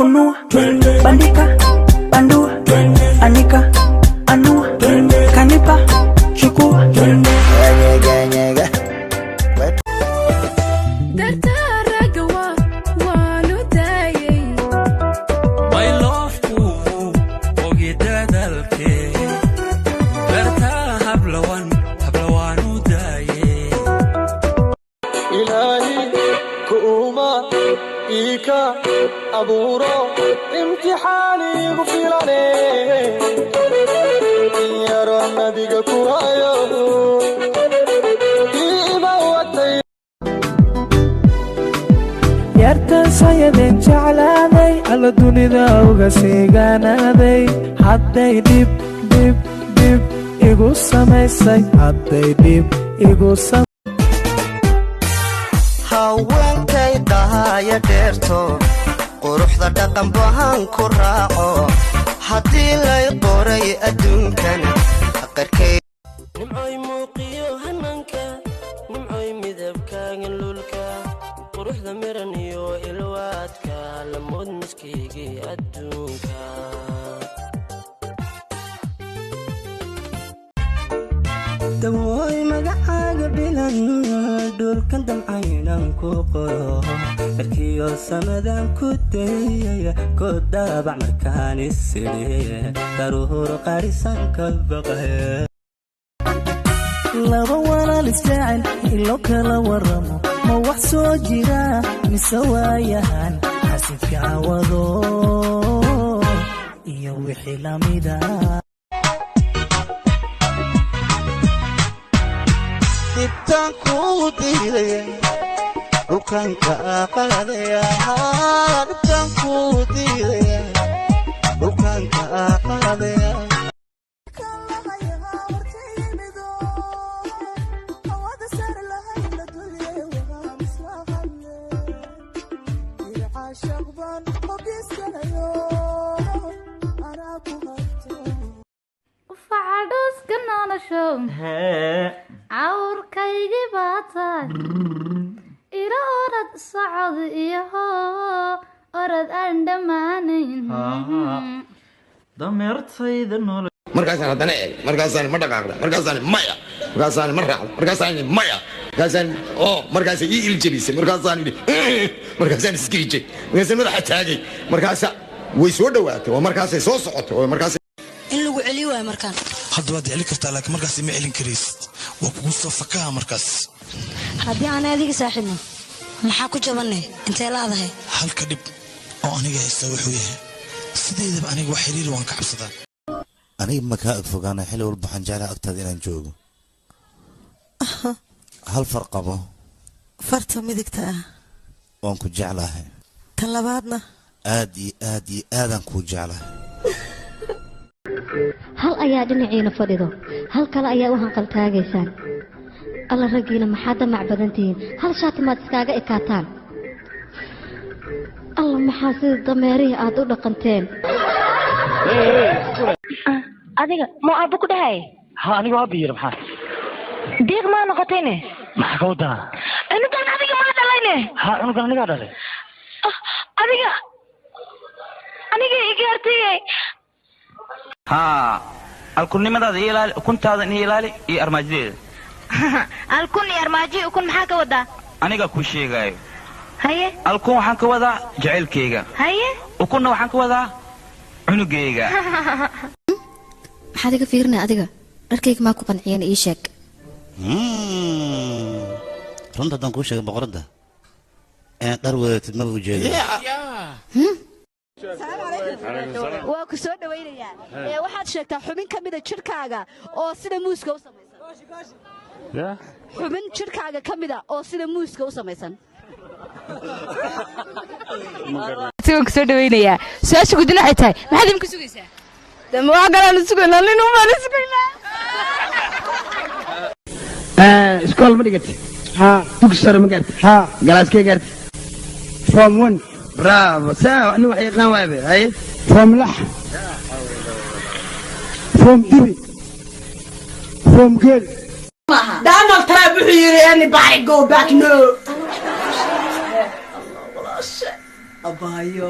funua, bandika, bandua, anika, anua, kanipa, chukua. أبورو امتحاني غفلاني يا رنا ديك كورايو إيما واتي يارتا سايدين جعلاني على دونيدا وغسيغانادي حداي ديب ديب ديب إيغو ساميساي حداي ديب إيغو ساميساي haweenkay dhahaya dheerto quruxda dhaqan bahan ku raaco haddii lay qoray adduunkan qarkay nimcoy muuqiyo hananka nimcoy midabkaaga lulka quruxda miran iyo ilwaadka lamood miskiigii adduunka dawooy magacaaga bilan dhulkan damcaynan ku qoro erkiyo samadan ku dayaya ku daabac markaan isiri daruur qarisan ka baqay laba walaal isjecel ilo kala waramo ma wax soo jira mise waayahan xasidka awado iyo wixii lamida dibtaan ku diidaya dhulkan ka qaadaya dibtaan ku diidaya dhulkan ka qaadaya وفعدوس كنا نشوف عور كيجي باتاي إلى أرد صعد إيهو أرد أندمانين دمرت سيد النور مركزان هذا مركزان ما دقاقنا مركزان مايا مركزان مرة مركزان مايا مركزان مركزان يلجليس مركزان سكيجي مركزان مرة حتاجي مركزان ويسود وقت ومركزان صوصعت ومركزان إن لو عليوا مركان hadda waad celin kartaa laakiin markaas ma celin kariis waa kugu soo fakaa markaas haddii aan adiga saaxiibno maxaa ku jabanay intee laadahay halka dhib oo aniga haysta wuxuu yahay sideedaba aniga wax xiriir waan ka cabsadaa aniga ma ka agfogaana xilli walba waxaan jeclaa agtaada inaan joogo hal far qabo farta midigta ah waan ku jeclahay tan labaadna aad iyo aadaan kuu jeclahay hal ayaa dhinaciina fadhido hal kale ayaa u hanqal taagaysaan alla raggiina maxaa damac badan tihiin hal shaati maad iskaaga ekaataan alla maxaa sida dameerihii aad u dhaqanteen adiga ma aabbo ku dhahay ha aniga aabbo yiri maxaa diiq ma noqotayne maxaa ka wadaa unugan adiga ma dhalayne ha unugan aniga dhalay aniga igaartay ها الكون ماذا يلال كنت هذا يلالي أرماجي الكون أرماجي وكون محاك ودا أنا كل شيء جاي هيه الكون حنك ودا جعل كيجا هيه وكنا وحنك ودا عنقيجا maxaad iga fiirinaa adiga dharkayga maa ku qanciyeen ii sheeg runta haddaan kuu sheegay boqoradda inaad dhar wadatid maba ujeedo waa ku soo dhawaynayaa waxaad sheegtaa xubin ka mida jirkaaga oo sida muuska u samaysan xubin jirkaaga ka mida oo sida muuska u samaysan waan ku soo dhawaynayaa su-aasha gudina waxay tahay maxaad imka sugaysaa dama wax kalaan sugaynaa nin umaan sugaynaa iskool ma dhigati dugsi sare ma gaarti galaaskee gaarti form 1 bravo saa ani wax yaqaan waabe haye form lax form 3 form girl Donald Trump wuxuu yiri anybody go back no abayo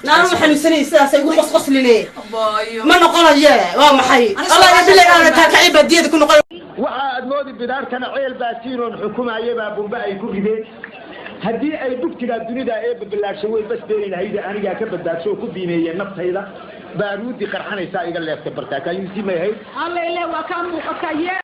نعم حنسني ساسا يقول قص لي ما نقول يا ما حي الله يبلغ انا تاكعي بديد كن نقول waxaad moodi bidaar kana ceel baasiin oo xukumaayay baa bumba ay ku rideen hadii ay dugtiga dunida ee bilaashay way bas beelahayd aniga ka badbaasho ku diimeeyay naftayda baaruudi qarxanaysa iga leeftay bartaaka intii ma yahay الله إله وكان مقتيه